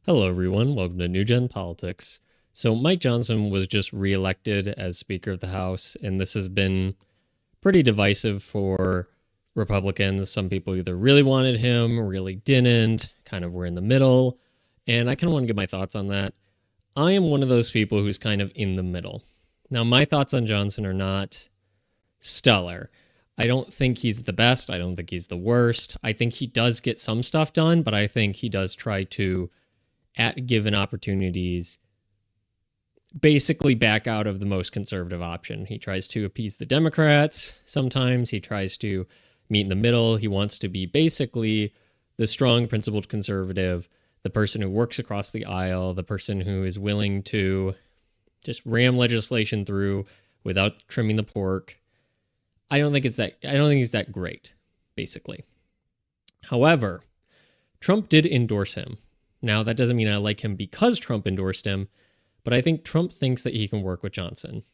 Hello, everyone. Welcome to New Gen Politics. So, Mike Johnson was just reelected as Speaker of the House, and this has been pretty divisive for Republicans. Some people either really wanted him, really didn't, kind of were in the middle. And I kind of want to give my thoughts on that. I am one of those people who's kind of in the middle. Now, my thoughts on Johnson are not stellar. I don't think he's the best. I don't think he's the worst. I think he does get some stuff done, but I think he does try to, at given opportunities, basically back out of the most conservative option. He tries to appease the Democrats. Sometimes he tries to meet in the middle. He wants to be basically the strong, principled conservative, the person who works across the aisle, the person who is willing to just ram legislation through without trimming the pork. I don't think he's that great, basically. However, Trump did endorse him. Now, that doesn't mean I like him because Trump endorsed him, but I think Trump thinks that he can work with Johnson.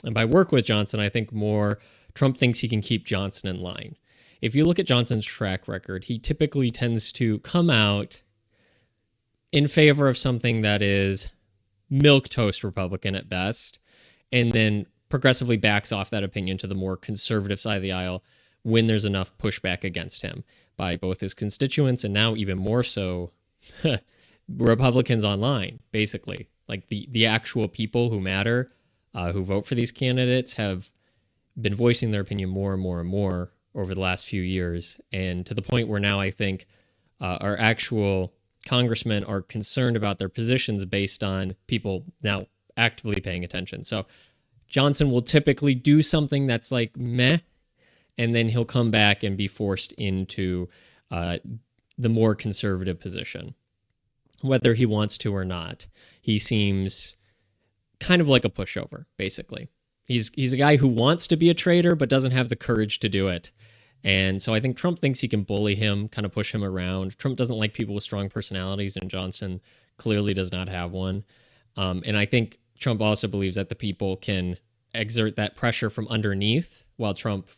And by work with Johnson, I think more Trump thinks he can keep Johnson in line. If you look at Johnson's track record, he typically tends to come out in favor of something that is milquetoast Republican at best, and then progressively backs off that opinion to the more conservative side of the aisle when there's enough pushback against him by both his constituents and now even more so Republicans online, basically. Like the actual people who matter, who vote for these candidates, have been voicing their opinion more and more and more over the last few years. And to the point where now I think our actual congressmen are concerned about their positions based on people now actively paying attention. So Johnson will typically do something that's like meh, and then he'll come back and be forced into the more conservative position, whether he wants to or not. He seems kind of like a pushover, basically. He's a guy who wants to be a traitor but doesn't have the courage to do it. And so I think Trump thinks he can bully him, kind of push him around. Trump doesn't like people with strong personalities, and Johnson clearly does not have one. And I think Trump also believes that the people can exert that pressure from underneath, while Trump,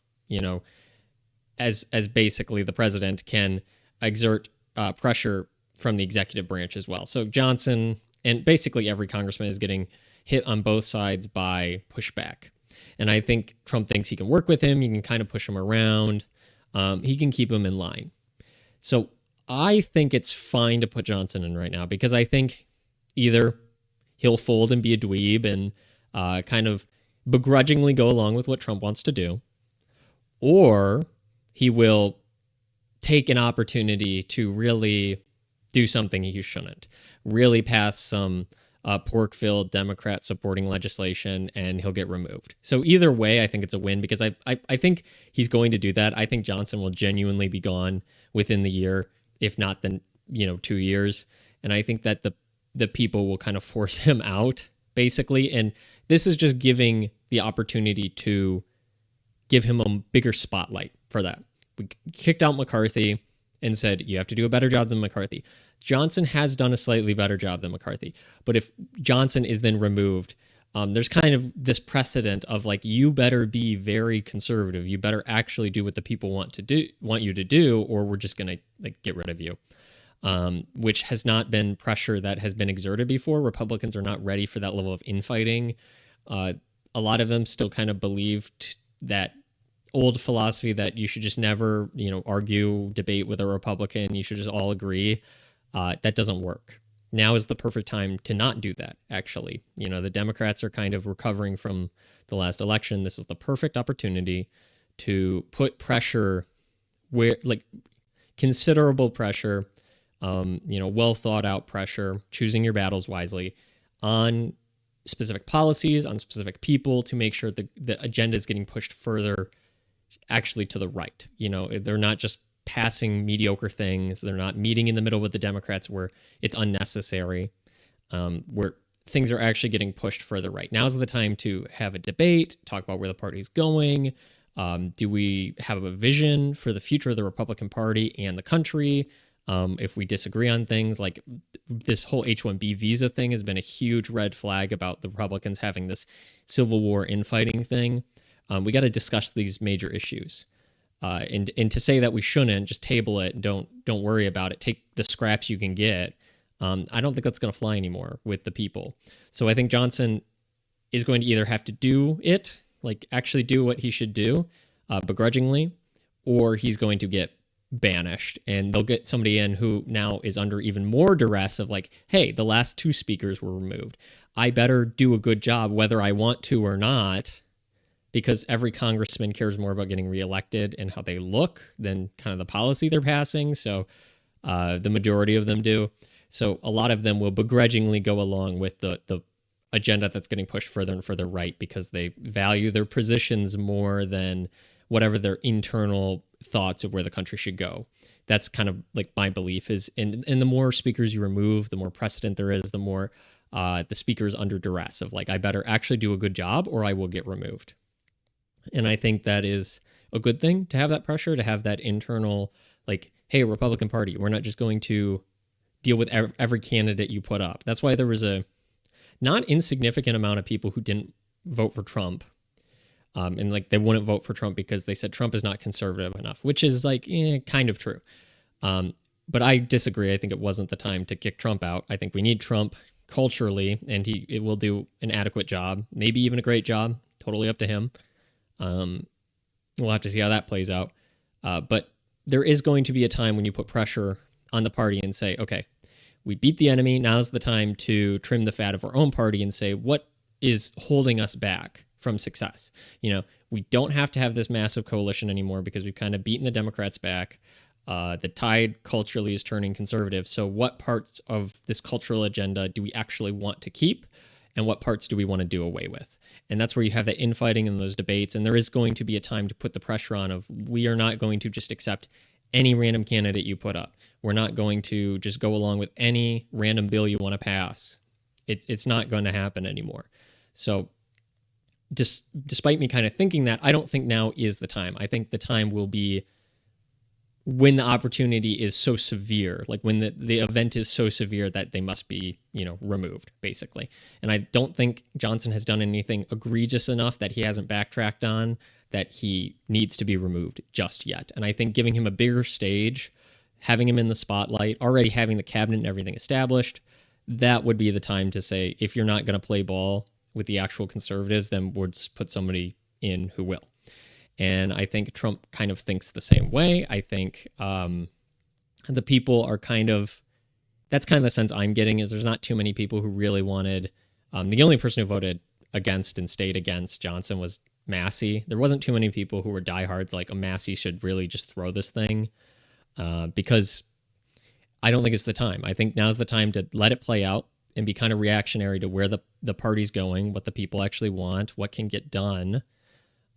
as basically the president, can exert pressure from the executive branch as well. So Johnson and basically every congressman is getting hit on both sides by pushback. And I think Trump thinks he can work with him. He can kind of push him around. He can keep him in line. So I think it's fine to put Johnson in right now because I think either he'll fold and be a dweeb and kind of begrudgingly go along with what Trump wants to do, or he will take an opportunity to really do something he shouldn't, really pass some pork-filled Democrat supporting legislation, and he'll get removed. So either way, I think it's a win because I think he's going to do that. I think Johnson will genuinely be gone within the year, if not then 2 years. And I think that the people will kind of force him out, basically. And this is just giving the opportunity to give him a bigger spotlight for that. We kicked out McCarthy and said, you have to do a better job than McCarthy. Johnson has done a slightly better job than McCarthy. But if Johnson is then removed, there's kind of this precedent of like, you better be very conservative. You better actually do what the people want you to do, or we're just going to get rid of you. Which has not been pressure that has been exerted before. Republicans are not ready for that level of infighting. A lot of them still kind of believed that old philosophy that you should just never, argue, debate with a Republican. You should just all agree. That doesn't work. Now is the perfect time to not do that, actually. The Democrats are kind of recovering from the last election. This is the perfect opportunity to put pressure considerable pressure, well thought out pressure, choosing your battles wisely on specific policies, on specific people to make sure the agenda is getting pushed further actually to the right. They're not just passing mediocre things. They're not meeting in the middle with the Democrats where it's unnecessary, where things are actually getting pushed further right. Now's the time to have a debate, talk about where the party's going. Do we have a vision for the future of the Republican Party and the country? If we disagree on things like this whole H-1B visa thing has been a huge red flag about the Republicans having this Civil War infighting thing. We got to discuss these major issues. And to say that we shouldn't, just table it, don't worry about it, take the scraps you can get, I don't think that's going to fly anymore with the people. So I think Johnson is going to either have to do it, like actually do what he should do, begrudgingly, or he's going to get banished, and they'll get somebody in who now is under even more duress of like, hey, the last two speakers were removed. I better do a good job whether I want to or not, because every congressman cares more about getting reelected and how they look than kind of the policy they're passing. So the majority of them do. So a lot of them will begrudgingly go along with the agenda that's getting pushed further and further right, because they value their positions more than whatever their internal thoughts of where the country should go. That's kind of like my belief is, and the more speakers you remove, the more precedent there is, the more the speaker is under duress of like, I better actually do a good job or I will get removed. And I think that is a good thing, to have that pressure, to have that internal, like, hey, Republican Party, we're not just going to deal with every candidate you put up. That's why there was a not insignificant amount of people who didn't vote for Trump. And like they wouldn't vote for Trump because they said Trump is not conservative enough, which is like kind of true. But I disagree. I think it wasn't the time to kick Trump out. I think we need Trump culturally, and it will do an adequate job, maybe even a great job. Totally up to him. We'll have to see how that plays out. But there is going to be a time when you put pressure on the party and say, okay, we beat the enemy. Now's the time to trim the fat of our own party and say, what is holding us back from success? We don't have to have this massive coalition anymore because we've kind of beaten the Democrats back. The tide culturally is turning conservative. So what parts of this cultural agenda do we actually want to keep? And what parts do we want to do away with? And that's where you have that infighting and those debates. And there is going to be a time to put the pressure on of, we are not going to just accept any random candidate you put up. We're not going to just go along with any random bill you want to pass. It's not going to happen anymore. So just despite me kind of thinking that, I don't think now is the time. I think the time will be when the opportunity is so severe, like when the event is so severe that they must be, removed, basically. And I don't think Johnson has done anything egregious enough that he hasn't backtracked on that he needs to be removed just yet. And I think giving him a bigger stage, having him in the spotlight, already having the cabinet and everything established, that would be the time to say, if you're not going to play ball with the actual conservatives, then we'll just put somebody in who will. And I think Trump kind of thinks the same way. I think the people are that's kind of the sense I'm getting, is there's not too many people who really wanted, the only person who voted against and stayed against Johnson was Massey. There wasn't too many people who were diehards like, Massey should really just throw this thing, because I don't think it's the time. I think now's the time to let it play out and be kind of reactionary to where the party's going, what the people actually want, what can get done.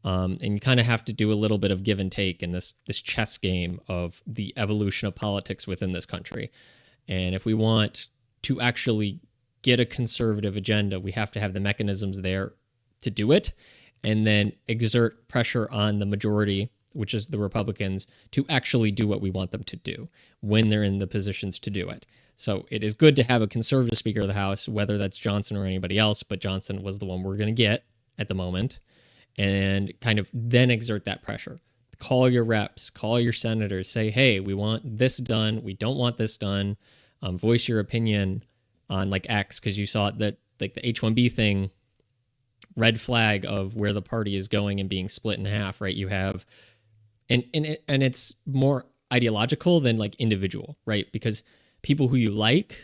And you kind of have to do a little bit of give and take in this chess game of the evolution of politics within this country. And if we want to actually get a conservative agenda, we have to have the mechanisms there to do it, and then exert pressure on the majority, which is the Republicans, to actually do what we want them to do when they're in the positions to do it. So it is good to have a conservative Speaker of the House, whether that's Johnson or anybody else, but Johnson was the one we're going to get at the moment, and kind of then exert that pressure. Call your reps, call your senators, say, hey, we want this done, we don't want this done. Voice your opinion on like X, because you saw that like the H-1B thing, red flag of where the party is going and being split in half, right? You have, and it's more ideological than like individual, right? Because people who you like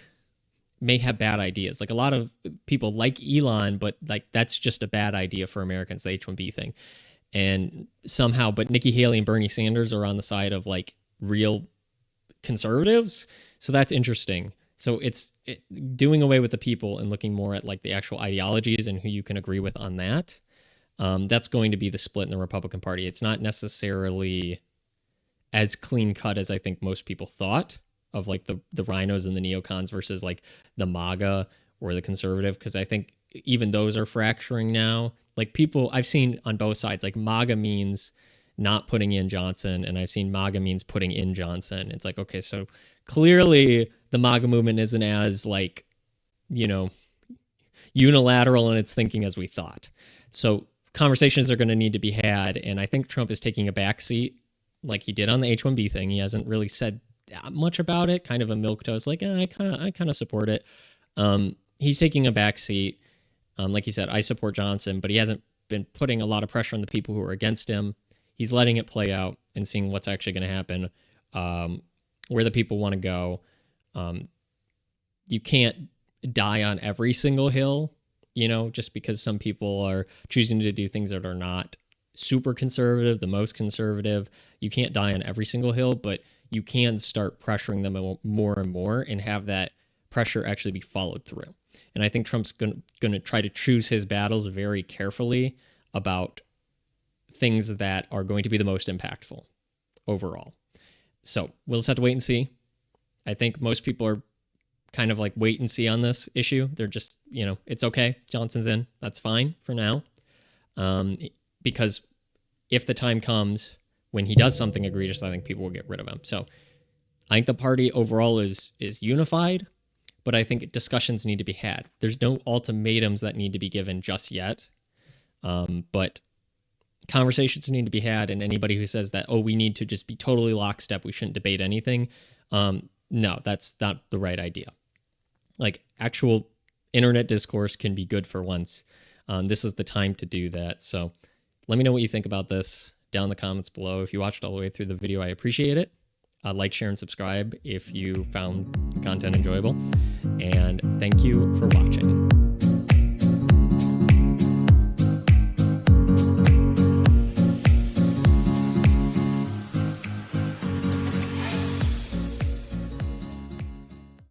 may have bad ideas. Like a lot of people like Elon, but like that's just a bad idea for Americans, the H-1B thing. And somehow, but Nikki Haley and Bernie Sanders are on the side of like real conservatives. So that's interesting. So it's doing away with the people and looking more at like the actual ideologies and who you can agree with on that. That's going to be the split in the Republican Party. It's not necessarily as clean cut as I think most people thought, of like the rhinos and the neocons versus like the MAGA or the conservative. Because I think even those are fracturing now. Like people I've seen on both sides, like MAGA means not putting in Johnson, and I've seen MAGA means putting in Johnson. It's like, okay, so clearly the MAGA movement isn't as like, unilateral in its thinking as we thought. So conversations are going to need to be had. And I think Trump is taking a backseat like he did on the H-1B thing. He hasn't really said that much about it, kind of a milquetoast, like I kind of support it. He's taking a back seat. Like he said, I support Johnson, but he hasn't been putting a lot of pressure on the people who are against him. He's letting it play out and seeing what's actually going to happen, where the people want to go. You can't die on every single hill, just because some people are choosing to do things that are not super conservative, the most conservative. You can't die on every single hill, but you can start pressuring them more and more and have that pressure actually be followed through. And I think Trump's going to try to choose his battles very carefully about things that are going to be the most impactful overall. So we'll just have to wait and see. I think most people are kind of like wait and see on this issue. They're just, it's okay. Johnson's in. That's fine for now. Because if the time comes when he does something egregious, I think people will get rid of him. So I think the party overall is unified, but I think discussions need to be had. There's no ultimatums that need to be given just yet. But conversations need to be had, and anybody who says that, we need to just be totally lockstep, we shouldn't debate anything, no, that's not the right idea. Like, actual internet discourse can be good for once. This is the time to do that. So let me know what you think about this down in the comments below. If you watched all the way through the video, I appreciate it. Like, share, and subscribe if you found the content enjoyable. And thank you for watching.